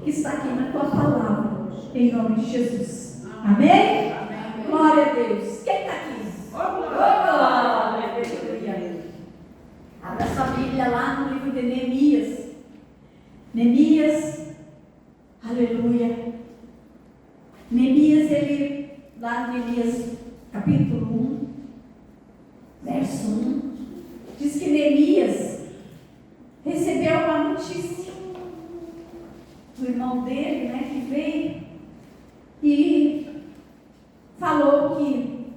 que está aqui na tua palavra, em nome de Jesus. Amém? Amém. Glória a Deus. Quem está aqui? Glória! Abra sua Bíblia lá no livro de Neemias. Neemias, aleluia. Neemias, ele, lá no Neemias capítulo 1, verso 1, diz que Neemias recebeu uma notícia do irmão dele, né, que veio e falou que,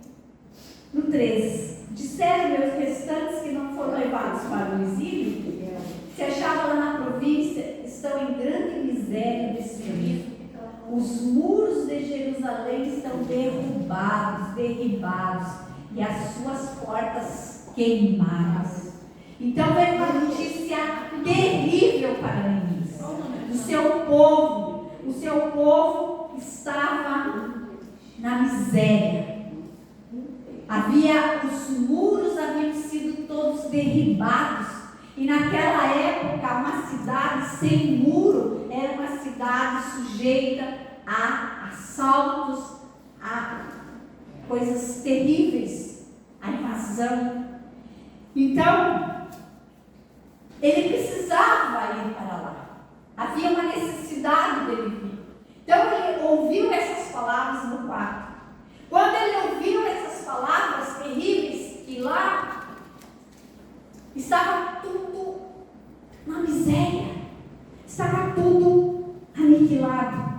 no 3, disseram meus restantes que não foram levados para o exílio, se achavam lá na província, estão em grande miséria e destruídos. Os muros de Jerusalém estão derribados, e as suas portas queimadas. Então veio uma notícia terrível para Neemias. O seu povo estava na miséria. Os muros haviam sido todos derribados. E naquela época, uma cidade sem muro era uma cidade sujeita a assaltos, a coisas terríveis, a invasão. Então, ele precisava ir para lá. Havia uma necessidade dele vir. Então, ele ouviu essas palavras no quarto. Quando ele ouviu essas palavras terríveis, que lá estava tudo na miséria, estava tudo aniquilado.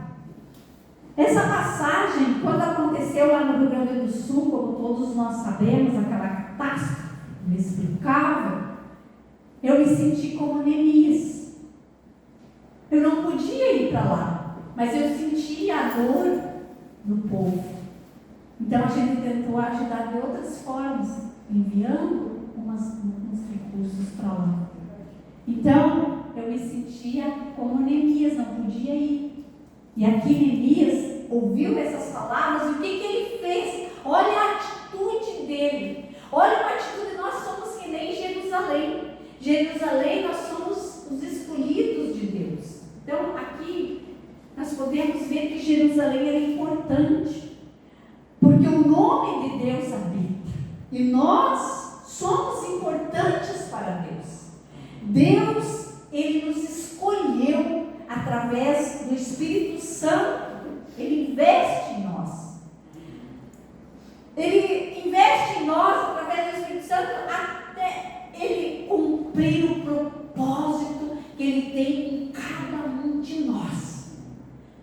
Essa passagem, quando aconteceu lá no Rio Grande do Sul, como todos nós sabemos, aquela catástrofe inexplicável, eu me senti como Neemias. Eu não podia ir para lá, mas eu sentia a dor do povo. Então a gente tentou ajudar de outras formas, enviando uns recursos para lá. Então eu me sentia como Neemias, não podia ir. E aqui Neemias ouviu essas palavras e o que ele fez? Olha a atitude dele. Olha a atitude, nós somos que nem Jerusalém. Jerusalém, nós somos os escolhidos de Deus. Então aqui nós podemos ver que Jerusalém era importante, porque o nome de Deus habita. E nós somos importantes para Deus. Deus, Ele nos escolheu através do Espírito Santo. Ele investe em nós. Ele investe em nós através do Espírito Santo até Ele cumprir o propósito que Ele tem em cada um de nós.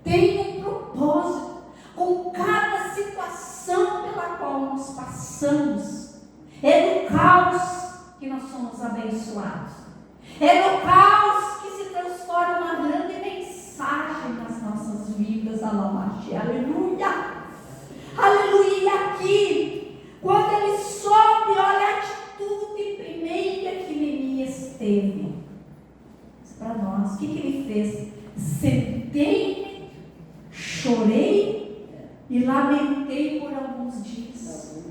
Tem um propósito com cada situação pela qual nós passamos. É no caos que nós somos abençoados. É no caos que se transforma uma grande mensagem nas nossas vidas. Aleluia! Aleluia! E aqui, quando ele soube, olha a atitude primeira que Neemias teve. Para nós, o que ele fez? Sentei-me, chorei e lamentei por alguns dias.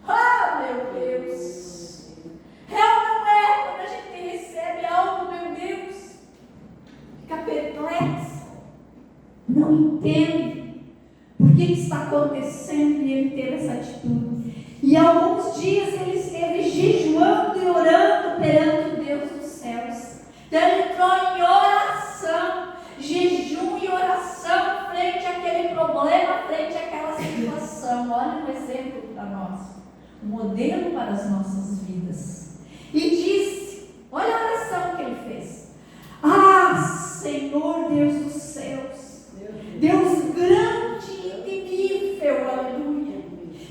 Ah, meu Deus! Não é quando a gente recebe algo, meu Deus, fica perplexo, não entende por que está acontecendo, e ele teve essa atitude. E alguns dias ele esteve jejuando e orando perante o Deus dos céus. Então ele entrou em oração, jejum e oração frente àquele problema, frente àquela situação. Olha um exemplo para nós, um modelo para as nossas vidas. E disse, olha a oração que ele fez: ah, Senhor Deus dos céus, Deus grande e temível, aleluia,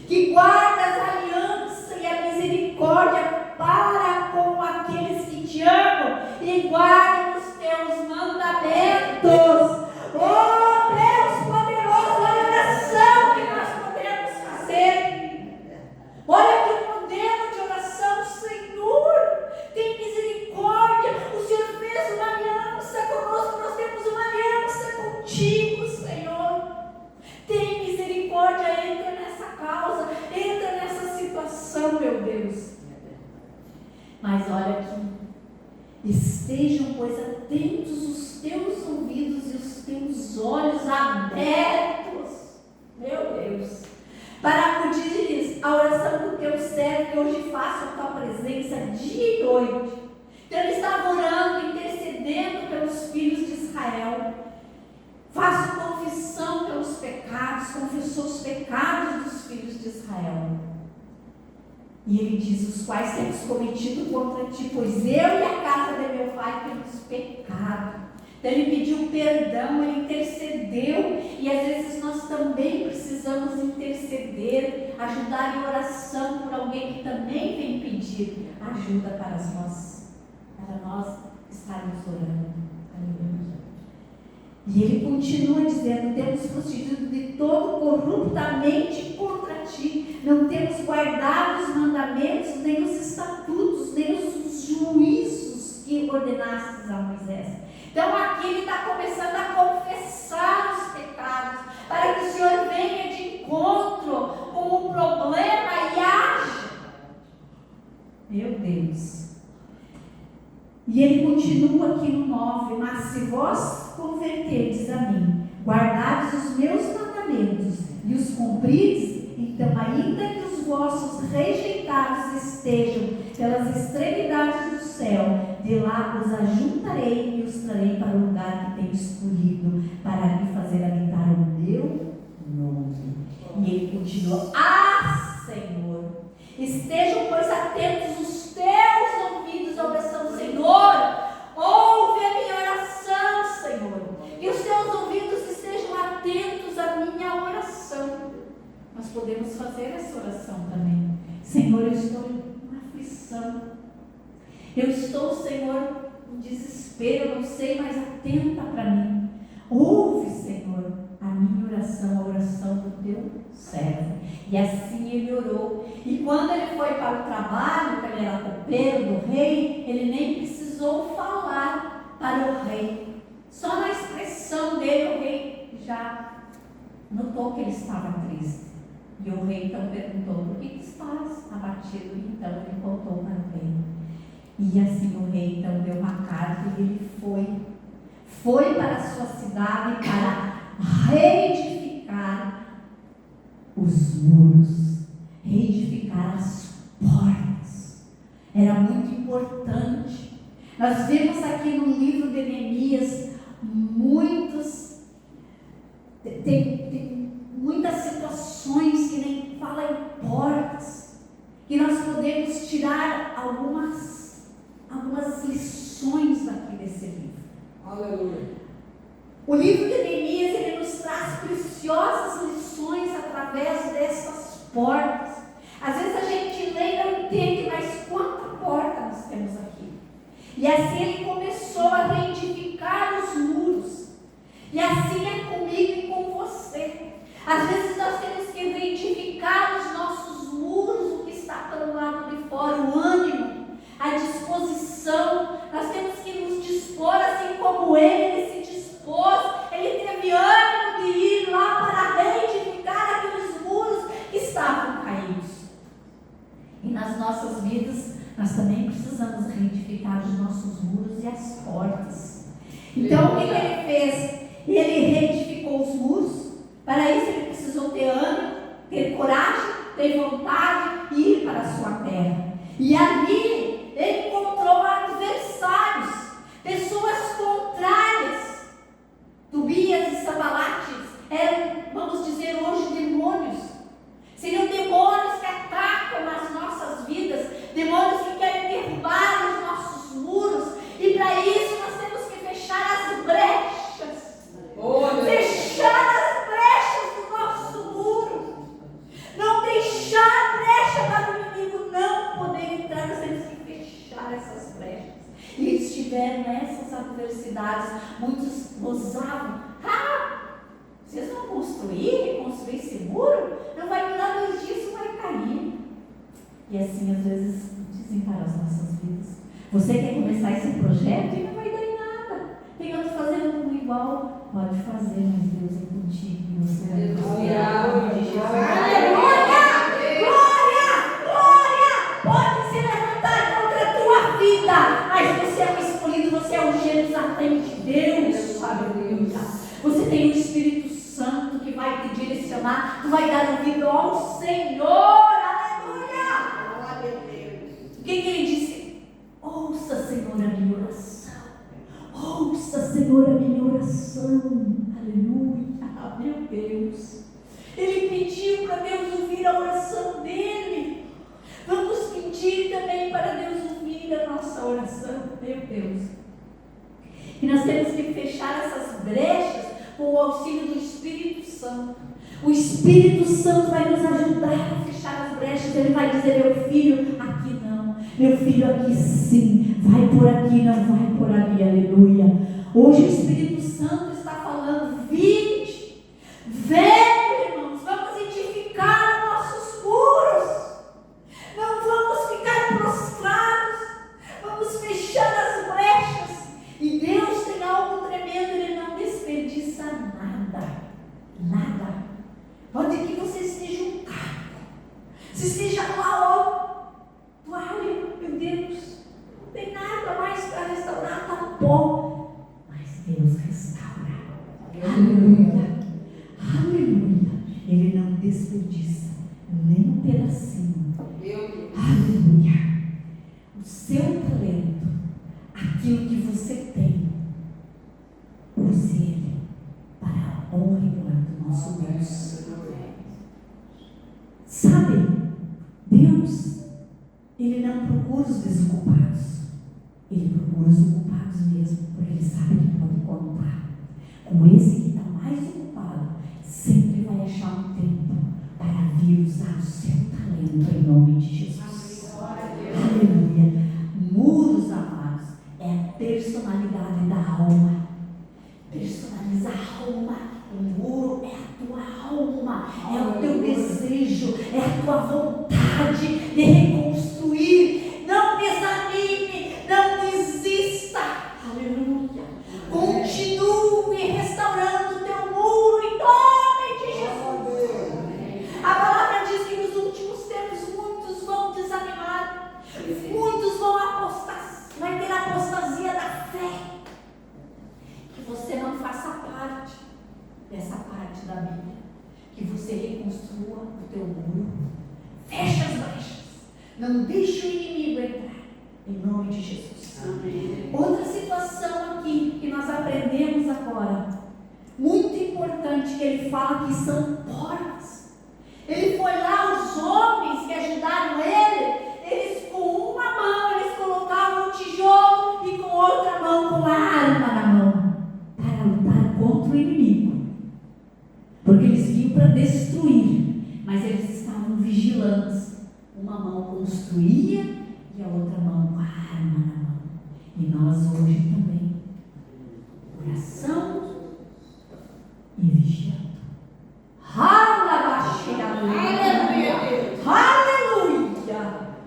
que guardas a aliança e a misericórdia para com aqueles que te amam e guardam os teus mandamentos. Oh Deus poderoso, olha a oração que nós podemos fazer. Olha que modelo de oração. Senhor, tem misericórdia. O Senhor fez uma aliança conosco, nós temos uma aliança contigo, Senhor. Tem misericórdia, entra nessa causa, entra nessa situação, meu Deus. Mas olha aqui, estejam, pois, atentos os teus Israel. Faço confissão pelos pecados, confessou os pecados dos filhos de Israel. E ele diz: os quais temos cometido contra ti, pois eu e a casa de meu pai temos pecado. Então ele pediu perdão, ele intercedeu, e às vezes nós também precisamos interceder, ajudar em oração por alguém que também vem pedir ajuda para nós estarmos orando. Aleluia. E ele continua dizendo: temos procedido de todo corruptamente contra ti, não temos guardado os mandamentos, nem os estatutos, nem os juízos que ordenastes a Moisés. Então aqui ele está começando a confessar os pecados, para que o Senhor venha de encontro com o problema e haja. Meu Deus. E ele continua aqui no 9: mas se vós converterdes a mim, guardardes os meus mandamentos e os cumprides, então ainda que os vossos rejeitados estejam pelas extremidades do céu, de lá os ajuntarei e os trarei para o lugar que tenho escolhido, para me fazer habitar o meu nome. E ele continua: Senhor, estejam, pois, atentos os teus ouvidos à oração do Senhor. Ouve a minha oração, Senhor. Que os teus ouvidos estejam atentos à minha oração. Nós podemos fazer essa oração também. Senhor, eu estou em aflição. Eu estou, Senhor, em desespero. Não sei, mas atenta para mim. Ouve, Senhor, a minha oração, a oração do teu servo. E assim ele orou. E quando ele foi para o trabalho, quando ele era copeiro do rei, ele nem precisou falar para o rei. Só na expressão dele, o rei já notou que ele estava triste. E o rei então perguntou: por que estás abatido? E então ele contou para o rei. E assim o rei então deu uma carta e ele foi para a sua cidade para reedificar os muros, reedificar as portas. Era muito importante. Nós vemos aqui no livro de Neemias tem muitas situações que nem fala em portas, que nós podemos tirar algumas lições aqui desse livro. Aleluia. O livro de Neemias, ele nos traz preciosas lições através dessas portas. Às vezes a gente lê e não entende, mas quanta porta nós temos aqui. E assim ele começou a reedificar os muros. E assim é comigo e com você. Às vezes nós temos que reedificar os nossos muros, o que está pelo lado de fora, o ânimo, a disposição. Nós temos que nos dispor assim como ele se dispôs. Ele teve ânimo de ir lá para reedificar aqueles muros que estavam caídos. E nas nossas vidas, nós também precisamos reedificar os nossos muros e as portas. Então, o que ele fez? Ele reedificou os muros. Para isso, ele precisou ter ânimo, ter coragem, ter vontade e ir para a sua terra. E ali, ele encontrou adversários, pessoas contrárias. Tobias e Sanbalates eram, vamos dizer hoje, demônios. Seriam demônios que atacam nas nossas vidas, demônios que querem derrubar os nossos muros. E para isso nós temos que fechar as brechas. Fechar as brechas do nosso muro. Não deixar brecha para o inimigo não poder entrar. Nós temos que fechar essas brechas. E eles tiveram essas adversidades. Muitos gozavam: vocês vão reconstruir esse muro? Não vai durar 2 dias, isso vai cair. E assim, às vezes, dizem para as nossas vidas: você quer começar esse projeto e não vai dar em nada. Tem outros fazendo tudo igual. Pode fazer, mas Deus é contigo. E você vai conseguir. Glória! Pode se levantar contra a tua vida, mas você é o escolhido, você é o Jerusalém de Deus. Aleluia. Você tem o Espírito Santo que vai te direcionar, tu vai dar ouvido ao Senhor. Aleluia! O que ele disse? Ouça, Senhor, a minha oração. Ouça, Senhor, Senhor, a minha oração. Aleluia. Meu Deus. Ele pediu para Deus ouvir a oração dele. Vamos pedir também para Deus ouvir a nossa oração. Meu Deus. E nós temos que fechar essas brechas com o auxílio do Espírito Santo. O Espírito Santo vai nos ajudar a fechar as brechas. Ele vai dizer: meu filho, aqui não. Meu filho, aqui sim. Vai por aqui, não vai por ali. Aleluia. Hoje o Espírito Santo está falando: vinde, vem, irmãos, vamos edificar nossos muros. Não vamos ficar prostrados. Vamos fechar as brechas. E Deus tem algo tremendo. Ele não desperdiça nada. Nada. Pode que você esteja um caco. Se esteja lá, ó, toalha, meu Deus, não tem nada mais para restaurar, está pó. Mas Deus restaura. Aleluia. Aleluia. Ele não desperdiça nem um pedacinho. Aleluia. O seu talento, aquilo que você tem, use ele para a honra e glória do nosso Deus. Sabe, Deus, Ele não procura os desocupados. Ele procura os ocupados mesmo, porque Ele sabe que pode contar com esse que está mais ocupado. Sempre vai achar um tempo para vir usar o seu talento em nome de Jesus. Aleluia. Muros, amados, é a personalidade da alma. Personalizar a alma. O muro é a tua alma, é o teu desejo, é a tua vontade de reconstruir. Não desanime, não desista. Aleluia. Continue restaurando o teu muro em nome de Jesus. A palavra diz que nos últimos tempos muitos vão desanimar, muitos vão apostar, vai ter apostasia da fé. Que você não faça parte dessa parte da Bíblia, que você reconstrua o teu muro, fecha as brechas, não deixe o inimigo entrar, em nome de Jesus. Amém. Outra situação aqui que nós aprendemos agora, muito importante, que ele fala que são portas. Ele foi lá, os homens que ajudaram ele, eles com uma mão, eles colocavam o tijolo e com outra mão com a arma na mão, para lutar contra o inimigo. Porque eles vinham para destruir, mas eles estavam vigilantes. Uma mão construía e a outra mão com a arma na mão. E nós hoje também, oração e vigiando. Aleluia! Aleluia!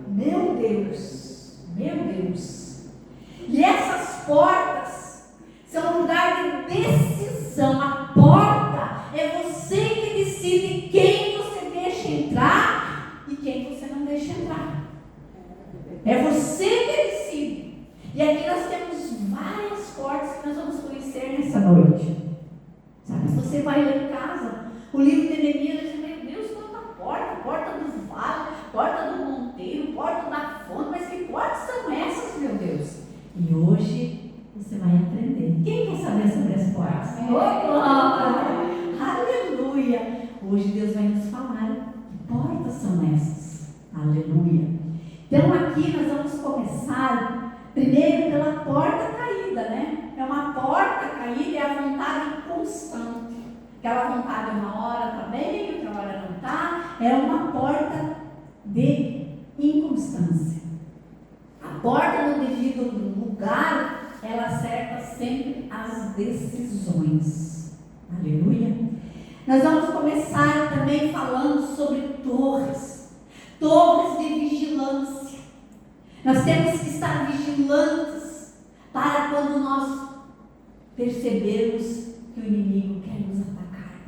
Meu Deus! Meu Deus! E essas portas são um lugar de decisão. A porta é você que decide quem você deixa entrar e quem você não deixa entrar. É você que decide. E aqui nós temos várias portas que nós vamos conhecer nessa noite. Sabe, se você vai ler em casa, o livro de Neemias diz: meu Deus, quanta porta! Porta do vale, porta do monteiro, porta da fonte. Mas que portas são essas, meu Deus? E hoje você vai aprender. Quem quer saber sobre as portas? Aleluia! Hoje Deus vai nos falar que portas são essas. Aleluia! Então aqui nós vamos começar primeiro pela porta caída, né? É uma porta caída, é a vontade constante. Aquela vontade uma hora está bem, outra hora não está. É uma porta de inconstância. A porta no devido lugar, ela acerta sempre as decisões. Aleluia! Nós vamos começar também falando sobre torres. Torres de vigilância. Nós temos que estar vigilantes para quando nós percebermos que o inimigo quer nos atacar.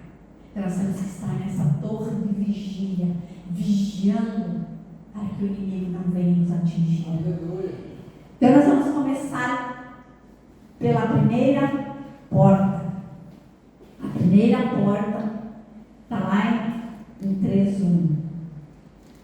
Então nós temos que estar nessa torre de vigília, vigiando para que o inimigo não venha nos atingir. Então nós vamos começar pela primeira porta. A primeira porta está lá em 3:1.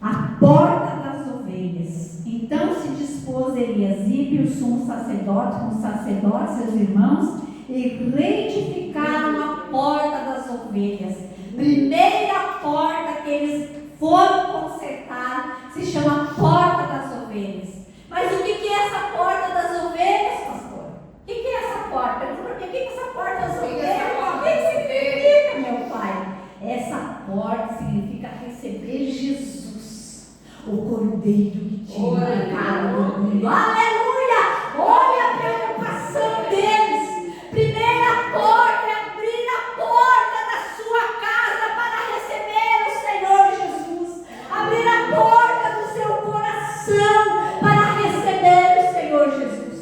A porta das ovelhas. Então se dispôs Eliasibe, o sumo sacerdote, com os sacerdotes, seus irmãos, e reedificaram a porta das ovelhas. Primeira porta que eles foram consertar se chama Porta das Ovelhas. Mas o que é essa Porta das Ovelhas, pastor? O que é essa porta? Pergunta para mim, o que é essa Porta das Ovelhas? O que significa, meu pai? Essa porta significa receber Jesus, o Cordeiro que tinha marcado o mundo. Aleluia! Olha a preocupação deles. Primeira porta é abrir a porta da sua casa para receber o Senhor Jesus. Abrir a porta do seu coração para receber o Senhor Jesus.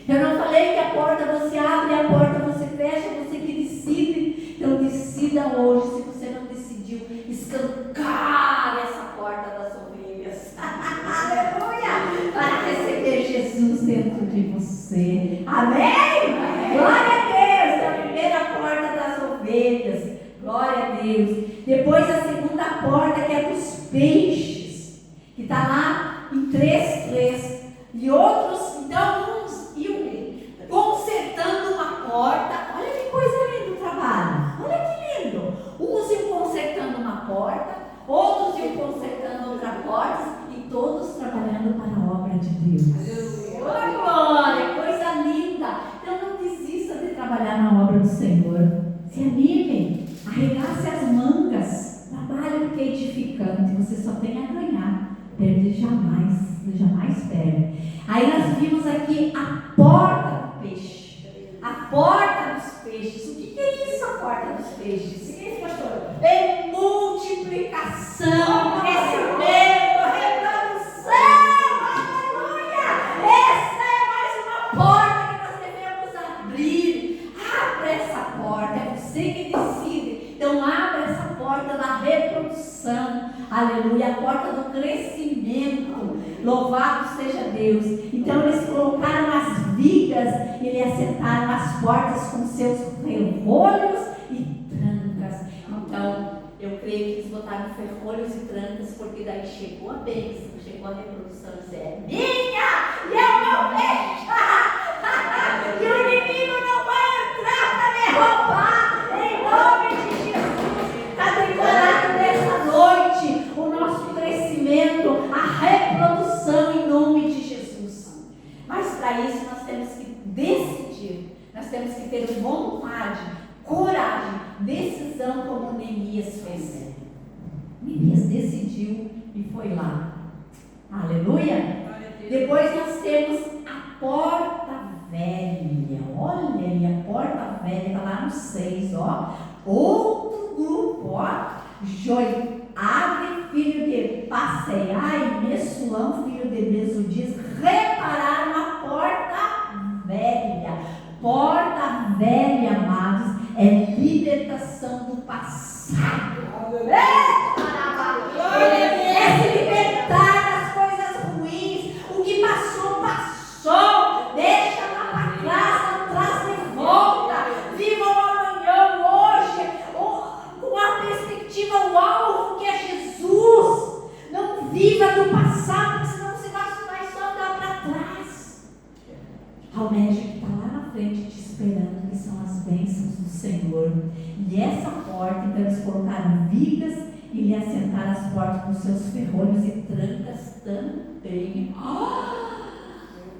Eu não falei que a porta você abre e a porta você fecha, você que decide. Então decida hoje, se você não decidiu, escancar essa porta das ovelhas. Aleluia! Para receber Jesus dentro de você. Amém? Glória a Deus! É a primeira porta das ovelhas. Glória a Deus. Depois a segunda porta, que é dos peixes, que está lá em 3:3. E outros, então, uns iam consertando uma porta. Olha que coisa linda o trabalho. Olha que lindo. Uns iam consertando uma porta, outros iam consertando outra porta, e todos trabalhando para a obra de Deus. Glória, coisa linda. Então não desista de trabalhar na obra do Senhor. Se anime, arregace as mangas, trabalhe porque é edificante. Você só tem a ganhar. Perder jamais perde. Aí nós vimos aqui a porta do peixe. A porta dos peixes. O que é isso, a porta dos peixes? O que é isso, pastor? É multiplicação, crescimento, reprodução. Aleluia! Essa é mais uma porta que nós devemos abrir. Abra essa porta. É você que decide. Então abra essa porta da reprodução. Aleluia! A porta do crescimento. Louvado seja Deus. Então eles colocaram as vigas e lhe assentaram as portas com seus ferrolhos e trancas. Então eu creio que eles botaram ferrolhos e trancas, porque daí chegou a bênção, chegou a reprodução. Isso é minha e eu não deixo. E o inimigo não vai entrar para me roubar, em nome de Jesus. Está declarado nessa noite o nosso crescimento, a reprodução em nome de Jesus. Mas para isso nós temos que decidir, nós temos que ter vontade, coragem, decisão, como Neemias fez. Neemias decidiu e foi lá. Aleluia! Depois nós temos a porta velha. Olha aí, a porta velha está lá no 6, ó. Outro grupo, ó. Joiabe, filho de Passeiai, e Messulam, filho de Mesudis, repararam a porta velha. Porta velha, amados, é libertação do passado. É se libertar das coisas ruins. O que passou, passou. Deixa lá para trás, não traz de volta. Viva o amanhã, hoje, com a perspectiva, o alvo que é Jesus. Não viva do passado, porque senão você vai só andar para trás. Almeja que está lá na frente te esperando, que são as bênçãos do Senhor. E essa porta, então eles colocaram vigas e lhe assentaram as portas com seus ferrolhos e trancas também.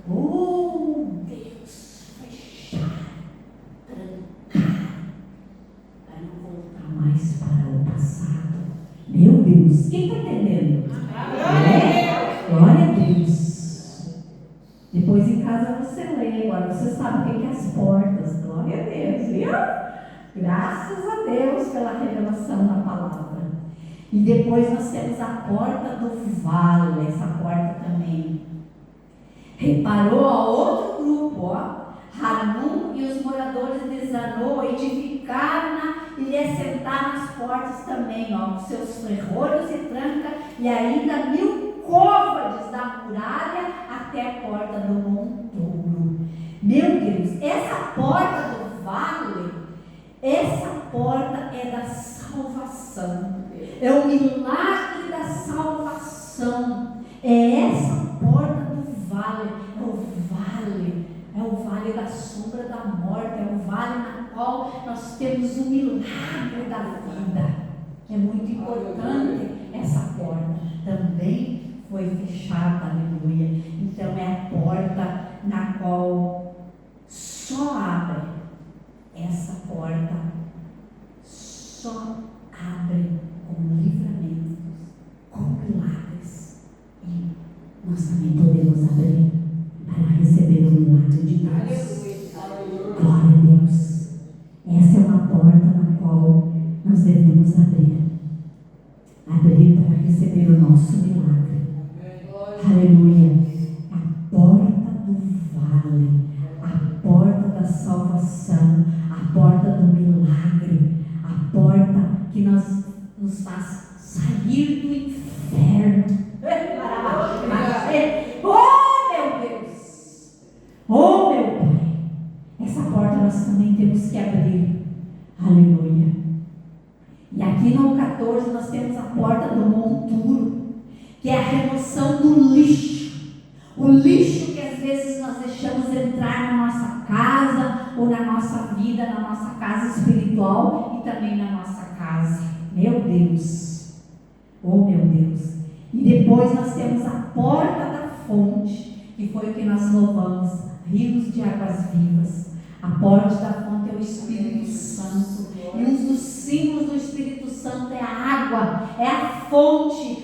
Oh, Deus, fechar, trancar, para não voltar mais para o passado. Meu Deus, quem está entendendo? Glória a Deus. Depois em casa você lê, agora você sabe o que é as portas. Glória a Deus, viu? Graças a Deus pela revelação da palavra. E depois nós temos a porta do vale, essa porta também. Reparou a outro grupo, ó. Hanum e os moradores de Zanoa edificaram e lhe assentaram as portas também, ó, com seus ferrolhos e tranca, e ainda 1000 côvades da muralha até a porta do montouro. Meu Deus, essa porta do vale, essa porta é da salvação. É o milagre da salvação. É essa porta do vale. É o vale da sombra da morte. vale na qual nós temos o milagre da vida. É muito importante essa porta. Também foi fechada, aleluia. Então é a porta na qual só abre. Essa porta só abre com livramentos, com milagres. E nós também podemos abrir para receber o milagre de Deus. Glória a Deus. Essa é uma porta na qual nós devemos abrir. Abrir para receber o nosso milagre. Aleluia. A porta do vale, a porta da salvação, a porta do milagre, a porta que nos faz sair do inferno. Oh, meu Deus! Oh, meu Pai! Essa porta nós também temos que abrir. Aleluia. E aqui no 14 nós temos a porta do monturo, que é a remoção do lixo. O lixo que às vezes nós deixamos entrar na nossa casa, ou na nossa vida, na nossa casa espiritual e também na nossa casa. Meu Deus! Oh, meu Deus! E depois nós temos a porta da fonte, que foi o que nós louvamos, rios de águas vivas. A porta da fonte é o Espírito Santo. E um dos símbolos do Espírito Santo é a água, é a fonte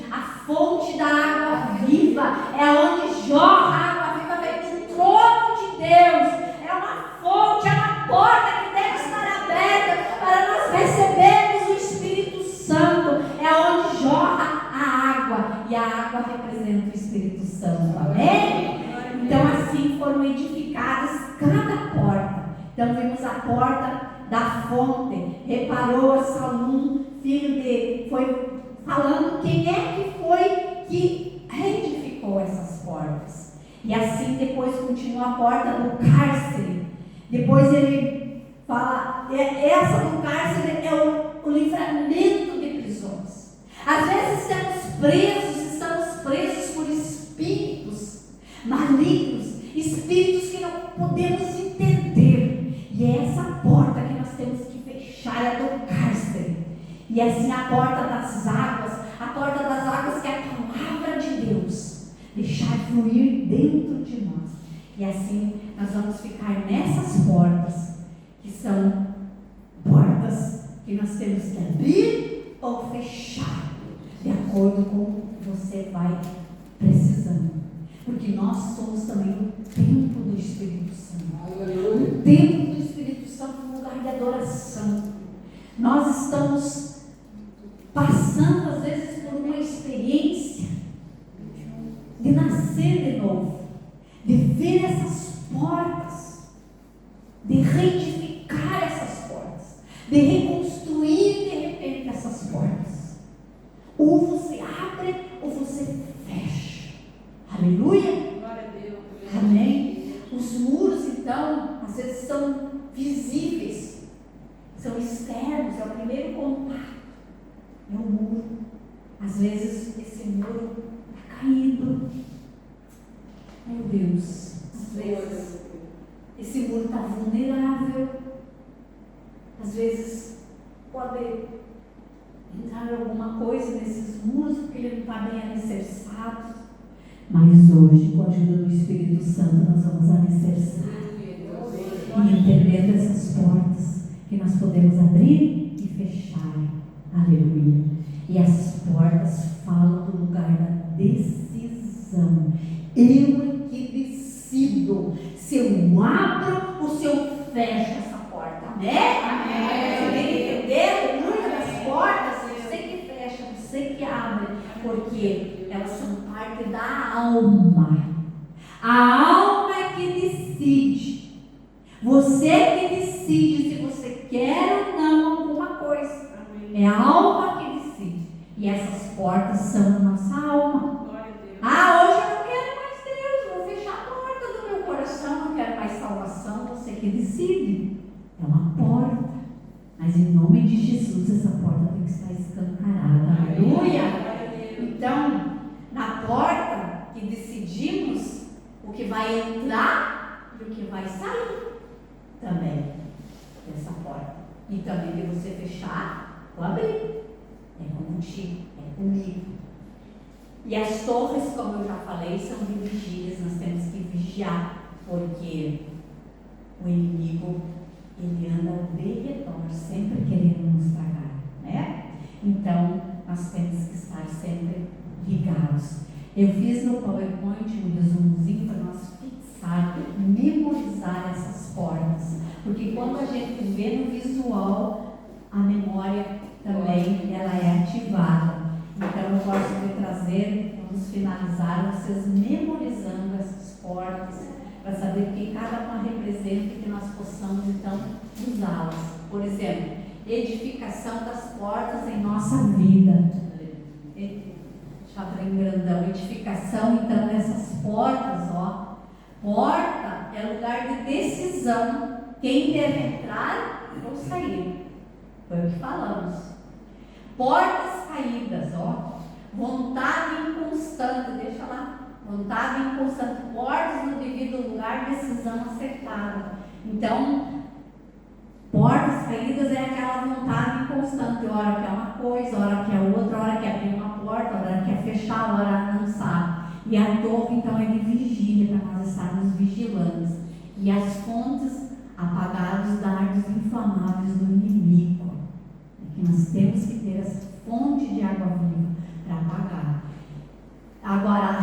da água viva, é onde jorra a água viva, vem do trono de Deus. É uma fonte, é uma porta que deve estar aberta para nós recebermos o Espírito Santo. É onde jorra a água, e a água representa o Espírito Santo. Amém? Então assim foram edificadas cada porta. Então vimos a porta da fonte. Reparou Salum, filho de, foi falando quem é que foi que reedificou essas portas. E assim depois continua a porta do cárcere. Depois ele fala, essa do cárcere é o livramento de prisões. Às vezes estamos presos por espíritos malignos, espíritos que não podemos entender. E é essa porta que nós temos que fechar, é do cárcere. E assim a porta das águas que é a palavra de Deus, deixar fluir dentro de nós. E assim nós vamos ficar nessas portas, que são portas que nós temos que abrir ou fechar, de acordo com o que você vai precisando. Porque nós somos também o templo do Espírito Santo. O templo do Espírito Santo é um lugar de adoração. Nós estamos passando às vezes por uma experiência de nascer de novo, de ver essas portas, de reedificar essas portas, de reconstruir de repente essas portas. Ou você abre ou você fecha. Aleluia. Amém. Os muros então às vezes são visíveis, são externos, é o primeiro contato. É o muro. Às vezes esse muro está caído. Meu Deus. Às vezes esse muro está vulnerável. Às vezes pode entrar alguma coisa nesses muros porque ele não está bem alicerçado. Mas hoje, com a ajuda do Espírito Santo, nós vamos alicerçar. E entendendo essas portas que nós podemos abrir e fechar. Aleluia. E as portas falam do lugar da decisão. Eu é que decido se eu abro ou se eu fecho essa porta. Amém? Você tem que entender muitas das portas, você que fecha, você que abre, porque elas são parte da alma. A alma é que decide. Você que decide se você quer ou não alguma coisa. É a alma que decide. E essas portas são a nossa alma. Hoje eu não quero mais Deus, vou fechar a porta do meu coração, não quero mais salvação. Você que decide. É uma porta. Mas em nome de Jesus, essa porta tem que estar escancarada. Aleluia! Então, na porta que decidimos o que vai entrar e o que vai sair também. E também de você fechar ou abrir. É contigo, é comigo. E as torres, como eu já falei, são de vigílias. Nós temos que vigiar, porque o inimigo, ele anda ao redor, sempre querendo nos tragar, né? Então, nós temos que estar sempre ligados. Eu fiz no PowerPoint um resumozinho para nós fixar, memorizar essas portas, porque quando a gente vê no visual, a memória também ela é ativada. Então eu gosto de trazer, vamos finalizar, vocês memorizando essas portas, para saber o que cada uma representa e que nós possamos então usá-las. Por exemplo, edificação das portas em nossa vida. Deixa eu em grandão. Edificação então dessas portas, ó. Porta é lugar de decisão. Quem deve entrar ou sair. Foi o que falamos. Portas caídas, ó. Vontade inconstante, deixa lá. Vontade inconstante. Portas no devido lugar, decisão acertada. Então, portas caídas é aquela vontade inconstante. Hora quer uma coisa, hora quer outra, hora quer abrir uma porta, hora quer fechar, hora não sabe. E a torre, então, é de vigília, para nós estarmos vigilantes. E as fontes, apagar os dardos inflamáveis do inimigo. É que nós temos que ter essa fonte de água viva para apagar. Agora,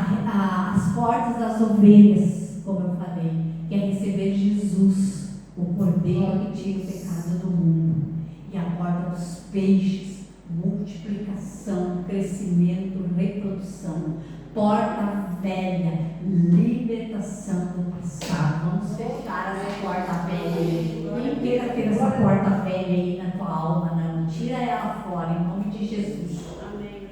as portas das ovelhas, como eu falei, que é receber Jesus, o Cordeiro que tira o pecado do mundo. E a porta dos peixes, multiplicação, crescimento, reprodução. Porta velha, libertação do passado. Vamos fechar essa porta velha. Não queira ter essa porta velha aí na tua alma, não. Tira ela fora, em nome de Jesus. Amém.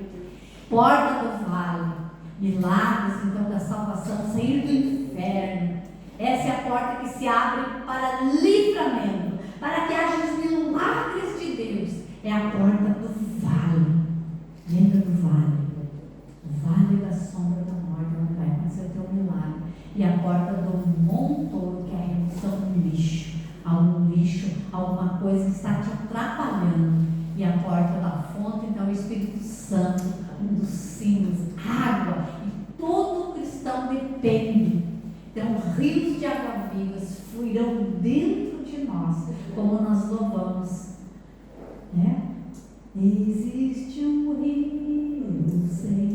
Porta do vale, milagres, então, da salvação, sair do inferno. Essa é a porta que se abre para livramento, para que haja os milagres de Deus. É a porta do vale. Lembra do vale? O vale da sombra da morte, onde vai acontecer o teu milagre. E a porta do montoro, que é a redução do lixo. Algum lixo, alguma coisa que está te atrapalhando. E a porta da fonte, então, o Espírito Santo, um dos símbolos, água. E todo cristão depende. Então, rios de água vivas fluirão dentro de nós, como nós louvamos, né? Existe um rio sem